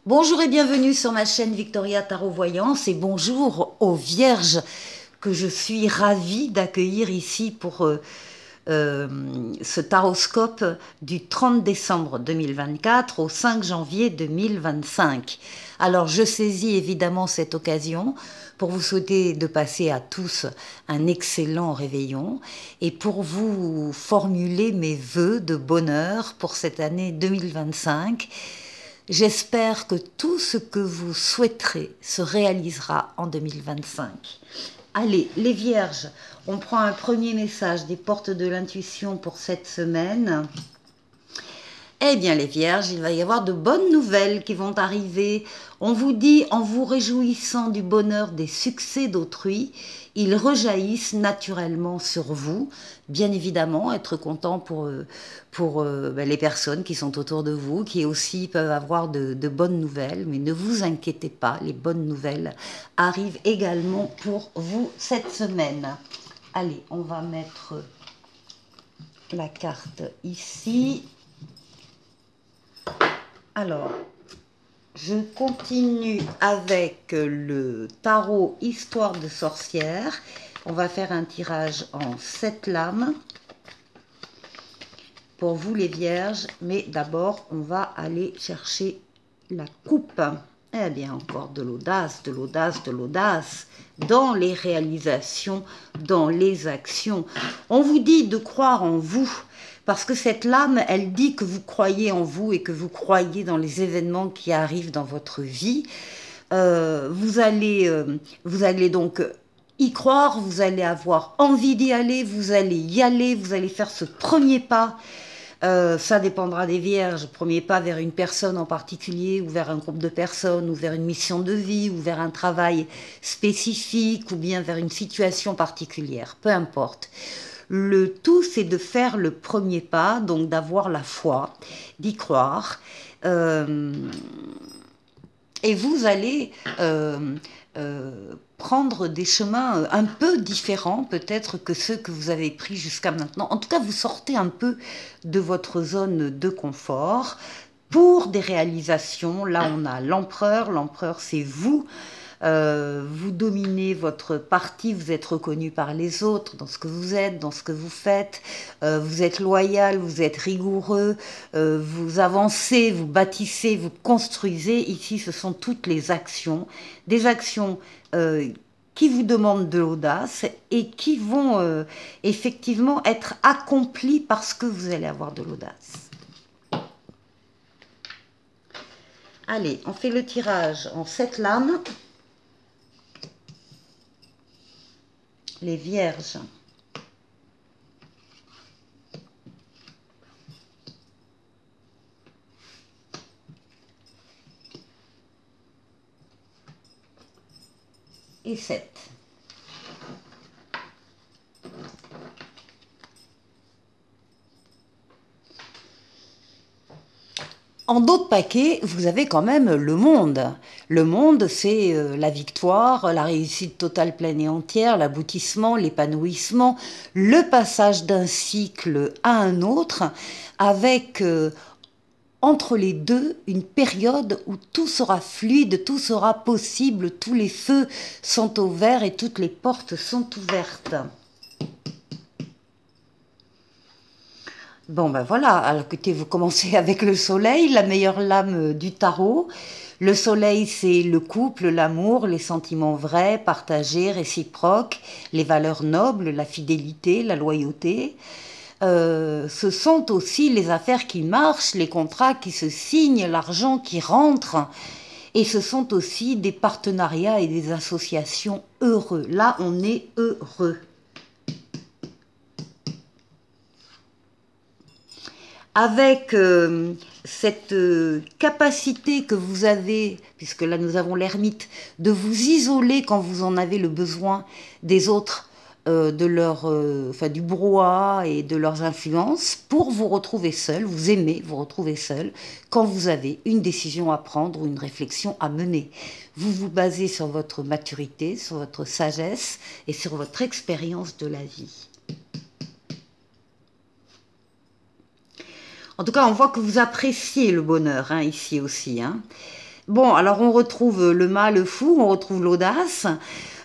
Bonjour et bienvenue sur ma chaîne Victoria Tarot Voyance et bonjour aux Vierges que je suis ravie d'accueillir ici pour ce taroscope du 30 décembre 2024 au 5 janvier 2025. Alors je saisis évidemment cette occasion pour vous souhaiter de passer à tous un excellent réveillon et pour vous formuler mes vœux de bonheur pour cette année 2025. J'espère que tout ce que vous souhaiterez se réalisera en 2025. Allez, les Vierges, on prend un premier message des portes de l'intuition pour cette semaine. Eh bien les Vierges, il va y avoir de bonnes nouvelles qui vont arriver. On vous dit, en vous réjouissant du bonheur des succès d'autrui, ils rejaillissent naturellement sur vous. Bien évidemment, être content pour les personnes qui sont autour de vous, qui aussi peuvent avoir de bonnes nouvelles. Mais ne vous inquiétez pas, les bonnes nouvelles arrivent également pour vous cette semaine. Allez, on va mettre la carte ici. Alors, je continue avec le tarot Histoire de sorcière. On va faire un tirage en 7 lames pour vous les Vierges. Mais d'abord, on va aller chercher la coupe. Eh bien, encore de l'audace, de l'audace, de l'audace dans les réalisations, dans les actions. On vous dit de croire en vous. Parce que cette lame, elle dit que vous croyez en vous et que vous croyez dans les événements qui arrivent dans votre vie. Vous allez donc y croire, vous allez avoir envie d'y aller, vous allez y aller, vous allez faire ce premier pas. Ça dépendra des Vierges, premier pas vers une personne en particulier, ou vers un groupe de personnes, ou vers une mission de vie, ou vers un travail spécifique, ou bien vers une situation particulière, peu importe. Le tout, c'est de faire le premier pas, donc d'avoir la foi, d'y croire. Et vous allez prendre des chemins un peu différents, peut-être que ceux que vous avez pris jusqu'à maintenant. En tout cas, vous sortez un peu de votre zone de confort pour des réalisations. Là, on a l'empereur. L'empereur, c'est vous. Vous dominez votre partie, vous êtes reconnu par les autres dans ce que vous êtes, dans ce que vous faites, vous êtes loyal, vous êtes rigoureux, vous avancez, vous bâtissez, vous construisez. Ici, ce sont toutes les actions, des actions qui vous demandent de l'audace et qui vont effectivement être accomplies parce que vous allez avoir de l'audace. Allez, on fait le tirage en 7 lames. Les Vierges. Et 7. En d'autres paquets, vous avez quand même le monde. Le monde, c'est la victoire, la réussite totale, pleine et entière, l'aboutissement, l'épanouissement, le passage d'un cycle à un autre, avec entre les deux une période où tout sera fluide, tout sera possible, tous les feux sont au vert et toutes les portes sont ouvertes. Bon, ben voilà, alors écoutez, vous commencez avec le soleil, la meilleure lame du tarot. Le soleil, c'est le couple, l'amour, les sentiments vrais, partagés, réciproques, les valeurs nobles, la fidélité, la loyauté. Ce sont aussi les affaires qui marchent, les contrats qui se signent, l'argent qui rentre. Et ce sont aussi des partenariats et des associations heureux. Là, on est heureux. Avec cette capacité que vous avez, puisque là nous avons l'ermite, de vous isoler quand vous en avez le besoin des autres, du brouhaha et de leurs influences, pour vous retrouver seul, vous aimez vous retrouver seul, quand vous avez une décision à prendre ou une réflexion à mener. Vous vous basez sur votre maturité, sur votre sagesse et sur votre expérience de la vie. En tout cas, on voit que vous appréciez le bonheur, hein, ici aussi. Hein. Bon, alors on retrouve le mâle fou, on retrouve l'audace.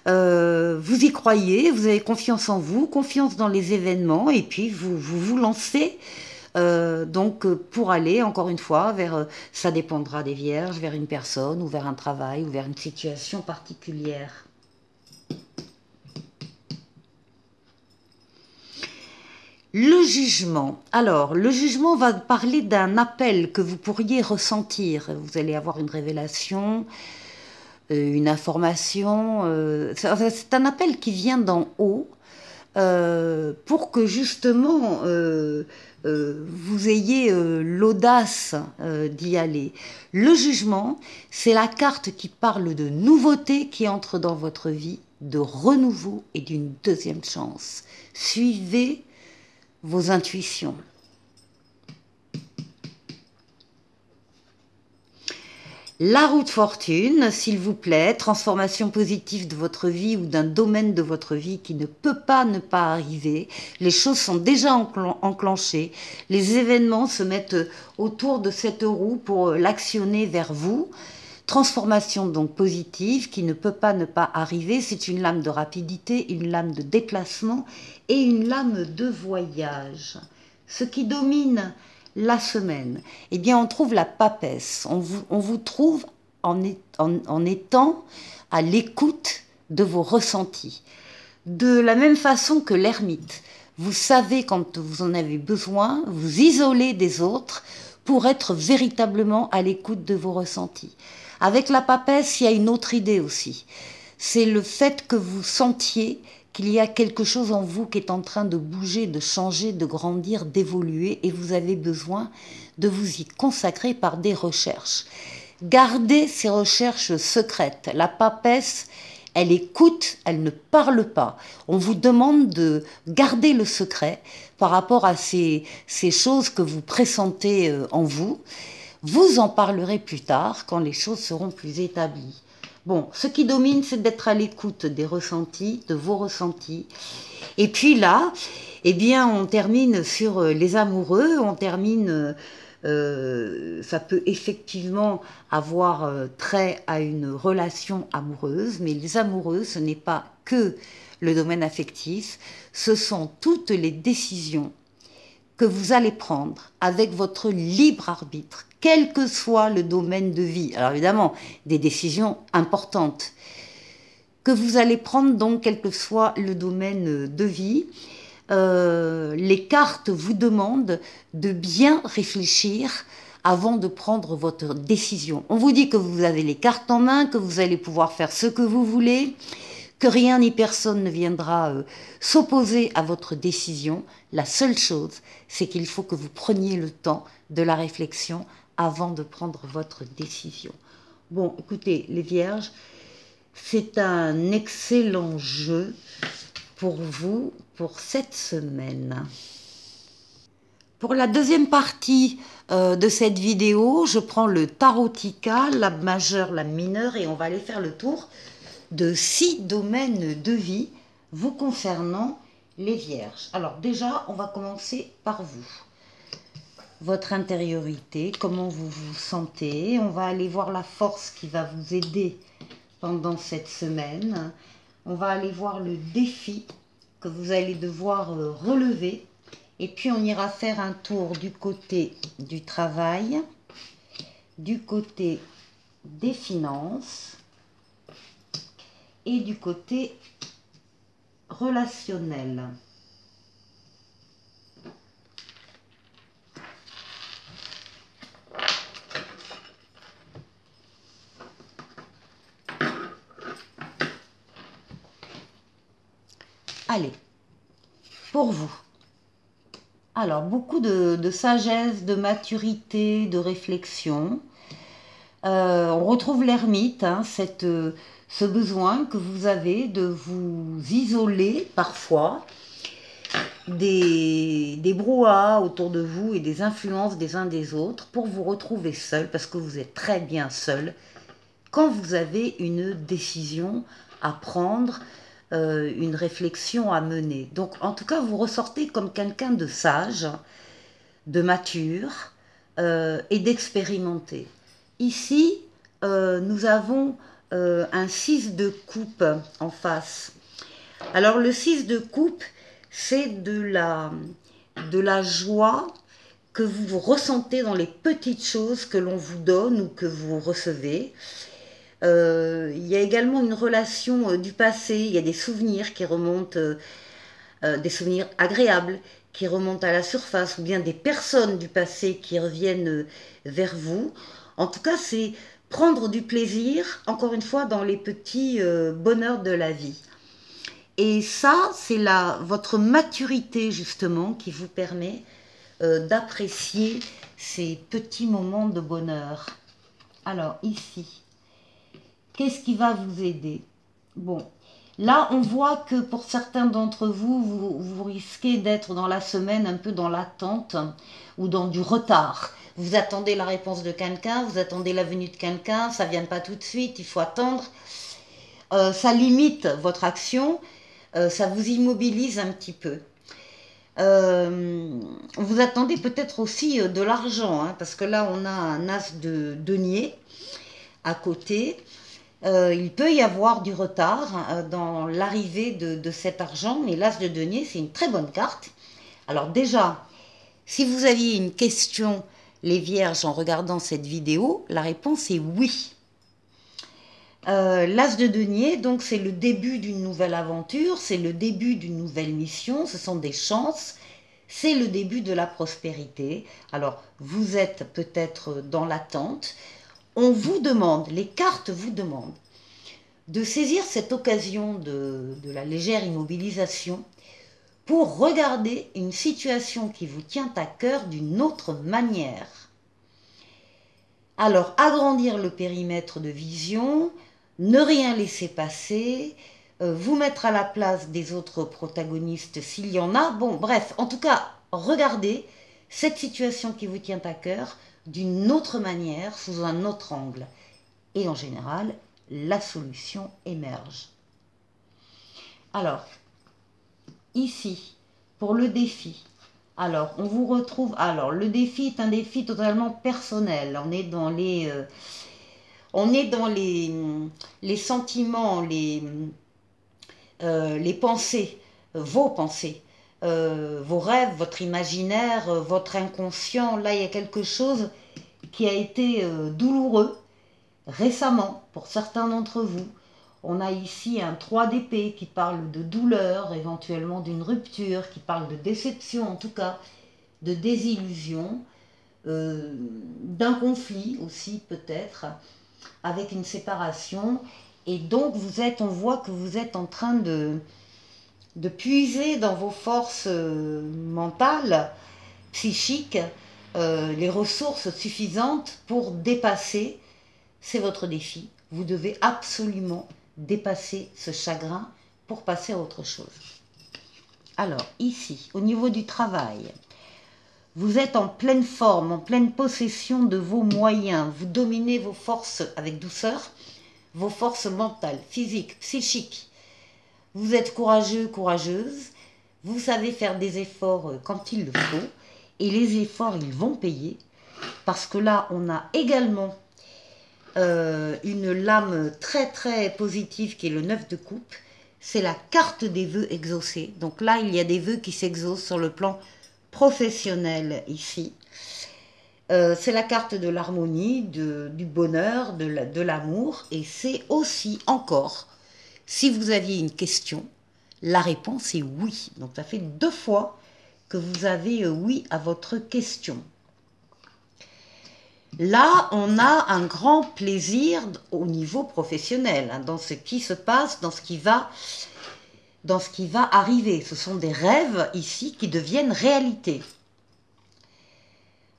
Vous y croyez, vous avez confiance en vous, confiance dans les événements, et puis vous lancez donc pour aller, encore une fois, vers, ça dépendra des vierges, vers une personne, ou vers un travail, ou vers une situation particulière. Le jugement. Alors, le jugement va parler d'un appel que vous pourriez ressentir. Vous allez avoir une révélation, une information. C'est un appel qui vient d'en haut pour que justement vous ayez l'audace d'y aller. Le jugement, c'est la carte qui parle de nouveautés qui entrent dans votre vie, de renouveau et d'une deuxième chance. Suivez vos intuitions. La roue de fortune, s'il vous plaît, transformation positive de votre vie ou d'un domaine de votre vie qui ne peut pas ne pas arriver. Les choses sont déjà enclenchées. Les événements se mettent autour de cette roue pour l'actionner vers vous. Transformation donc positive qui ne peut pas ne pas arriver. C'est une lame de rapidité, une lame de déplacement et une lame de voyage. Ce qui domine la semaine, eh bien on trouve la papesse. On vous trouve en étant à l'écoute de vos ressentis. De la même façon que l'ermite. Vous savez quand vous en avez besoin, vous isolez des autres pour être véritablement à l'écoute de vos ressentis. Avec la papesse, il y a une autre idée aussi. C'est le fait que vous sentiez qu'il y a quelque chose en vous qui est en train de bouger, de changer, de grandir, d'évoluer, et vous avez besoin de vous y consacrer par des recherches. Gardez ces recherches secrètes. La papesse, elle écoute, elle ne parle pas. On vous demande de garder le secret par rapport à ces choses que vous pressentez en vous. Vous en parlerez plus tard quand les choses seront plus établies. Bon, ce qui domine, c'est d'être à l'écoute des ressentis, de vos ressentis. Et puis là, eh bien, on termine sur les amoureux, on termine, ça peut effectivement avoir trait à une relation amoureuse, mais les amoureux, ce n'est pas que le domaine affectif, ce sont toutes les décisions que vous allez prendre avec votre libre arbitre, quel que soit le domaine de vie. Alors évidemment, des décisions importantes que vous allez prendre donc quel que soit le domaine de vie. Les cartes vous demandent de bien réfléchir avant de prendre votre décision. On vous dit que vous avez les cartes en main, que vous allez pouvoir faire ce que vous voulez, que rien ni personne ne viendra s'opposer à votre décision. La seule chose, c'est qu'il faut que vous preniez le temps de la réflexion avant de prendre votre décision. Bon, écoutez, les vierges, c'est un excellent jeu pour vous, pour cette semaine. Pour la deuxième partie de cette vidéo, je prends le tarotica, la majeure, la mineure, et on va aller faire le tour de 6 domaines de vie vous concernant les vierges. Alors déjà, on va commencer par vous. Votre intériorité, comment vous vous sentez. On va aller voir la force qui va vous aider pendant cette semaine. On va aller voir le défi que vous allez devoir relever. Et puis on ira faire un tour du côté du travail, du côté des finances et du côté relationnel. Allez, pour vous. Alors, beaucoup de sagesse, de maturité, de réflexion. On retrouve l'ermite, hein, ce besoin que vous avez de vous isoler parfois des brouhahas autour de vous et des influences des uns des autres pour vous retrouver seul, parce que vous êtes très bien seul quand vous avez une décision à prendre, une réflexion à mener. Donc en tout cas, vous ressortez comme quelqu'un de sage, de mature et d'expérimenté. Ici, nous avons un 6 de coupe en face. Alors le 6 de coupe, c'est de la joie que vous ressentez dans les petites choses que l'on vous donne ou que vous recevez. Il y a également une relation du passé, il y a des souvenirs qui remontent, des souvenirs agréables qui remontent à la surface, ou bien des personnes du passé qui reviennent vers vous. En tout cas, c'est prendre du plaisir, encore une fois, dans les petits bonheurs de la vie. Et ça, c'est votre maturité, justement, qui vous permet d'apprécier ces petits moments de bonheur. Alors, ici, qu'est-ce qui va vous aider? Bon, là, on voit que pour certains d'entre vous, vous risquez d'être dans la semaine un peu dans l'attente ou dans du retard. Vous attendez la réponse de quelqu'un, vous attendez la venue de quelqu'un, ça ne vient pas tout de suite, il faut attendre. Ça limite votre action, ça vous immobilise un petit peu. Vous attendez peut-être aussi de l'argent, hein, parce que là, on a un as de denier à côté. Il peut y avoir du retard dans l'arrivée de cet argent, mais l'as de denier, c'est une très bonne carte. Alors déjà, si vous aviez une question, les vierges, en regardant cette vidéo, la réponse est oui. L'as de denier, donc c'est le début d'une nouvelle aventure, c'est le début d'une nouvelle mission, ce sont des chances, c'est le début de la prospérité. Alors, vous êtes peut-être dans l'attente. On vous demande, les cartes vous demandent, de saisir cette occasion de la légère immobilisation pour regarder une situation qui vous tient à cœur d'une autre manière. Alors, agrandir le périmètre de vision, ne rien laisser passer, vous mettre à la place des autres protagonistes s'il y en a. Bon, bref, en tout cas, regardez cette situation qui vous tient à cœur d'une autre manière, sous un autre angle. Et en général, la solution émerge. Alors, ici, pour le défi, alors, on vous retrouve... Alors, le défi est un défi totalement personnel. On est dans les sentiments, les pensées, vos pensées, vos rêves, votre imaginaire, votre inconscient. Là, il y a quelque chose qui a été douloureux récemment pour certains d'entre vous. On a ici un 3 d'épée qui parle de douleur, éventuellement d'une rupture, qui parle de déception en tout cas, de désillusion, d'un conflit aussi peut-être, avec une séparation. Et donc on voit que vous êtes en train de puiser dans vos forces mentales, psychiques, les ressources suffisantes pour dépasser. C'est votre défi. Vous devez absolument dépasser ce chagrin pour passer à autre chose. Alors, ici, au niveau du travail, vous êtes en pleine forme, en pleine possession de vos moyens. Vous dominez vos forces avec douceur, vos forces mentales, physiques, psychiques. Vous êtes courageux, courageuse. Vous savez faire des efforts quand il le faut. Et les efforts, ils vont payer. Parce que là, on a également une lame très très positive qui est le 9 de coupe. C'est la carte des vœux exaucés. Donc là, il y a des vœux qui s'exaucent sur le plan professionnel ici. C'est la carte de l'harmonie, du bonheur, de l'amour. Et c'est aussi encore, si vous aviez une question, la réponse est oui. Donc ça fait 2 fois que vous avez oui à votre question. Là, on a un grand plaisir au niveau professionnel, hein, dans ce qui se passe, dans ce qui va arriver. Ce sont des rêves ici qui deviennent réalité.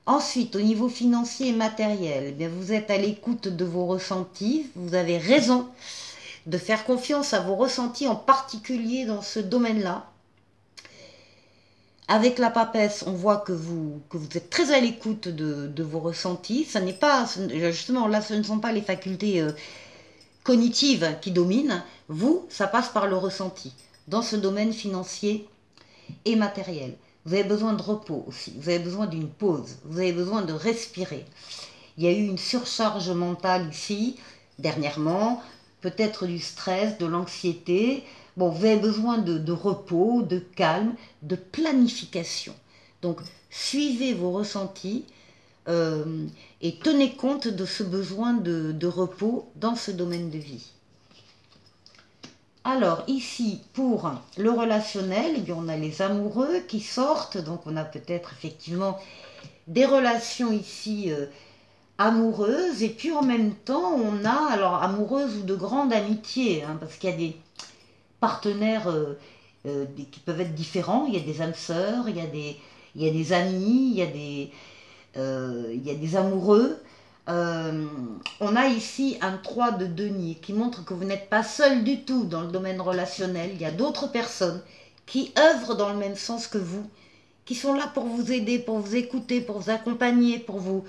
Ensuite, au niveau financier et matériel, eh bien, vous êtes à l'écoute de vos ressentis. Vous avez raison de faire confiance à vos ressentis, en particulier dans ce domaine-là. Avec la papesse, on voit que vous êtes très à l'écoute de vos ressentis. Ça n'est pas, justement, là, ce ne sont pas les facultés cognitives qui dominent. Vous, ça passe par le ressenti, dans ce domaine financier et matériel. Vous avez besoin de repos aussi, vous avez besoin d'une pause, vous avez besoin de respirer. Il y a eu une surcharge mentale ici, dernièrement, peut-être du stress, de l'anxiété. Bon, vous avez besoin de repos, de calme, de planification. Donc, suivez vos ressentis et tenez compte de ce besoin de repos dans ce domaine de vie. Alors, ici, pour le relationnel, on a les amoureux qui sortent. Donc, on a peut-être effectivement des relations ici amoureuses. Et puis, en même temps, on a, alors, amoureuses ou de grande amitié, hein, parce qu'il y a des partenaires qui peuvent être différents. Il y a des âmes sœurs, il y a des amis, il y a des amoureux. On a ici un 3 de denier qui montre que vous n'êtes pas seul du tout dans le domaine relationnel. Il y a d'autres personnes qui œuvrent dans le même sens que vous, qui sont là pour vous aider, pour vous écouter, pour vous accompagner, pour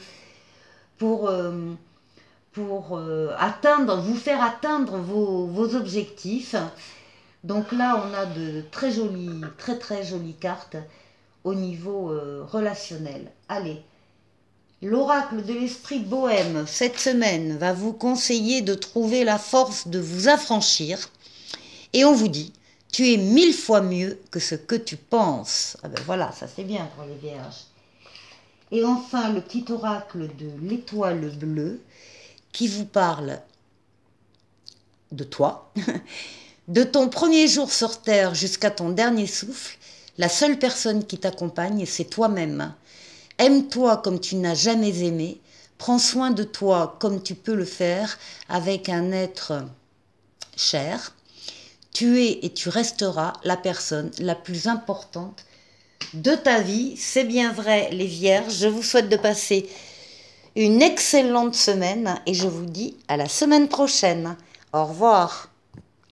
atteindre, vous faire atteindre vos objectifs. Donc là, on a de très jolies, très jolies cartes au niveau relationnel. Allez. L'oracle de l'esprit bohème, cette semaine, va vous conseiller de trouver la force de vous affranchir. Et on vous dit, tu es 1000 fois mieux que ce que tu penses. Ah ben voilà, ça c'est bien pour les vierges. Et enfin, le petit oracle de l'étoile bleue, qui vous parle de toi. De ton premier jour sur Terre jusqu'à ton dernier souffle, la seule personne qui t'accompagne, c'est toi-même. Aime-toi comme tu n'as jamais aimé, prends soin de toi comme tu peux le faire avec un être cher. Tu es et tu resteras la personne la plus importante de ta vie. C'est bien vrai, les vierges. Je vous souhaite de passer une excellente semaine et je vous dis à la semaine prochaine. Au revoir.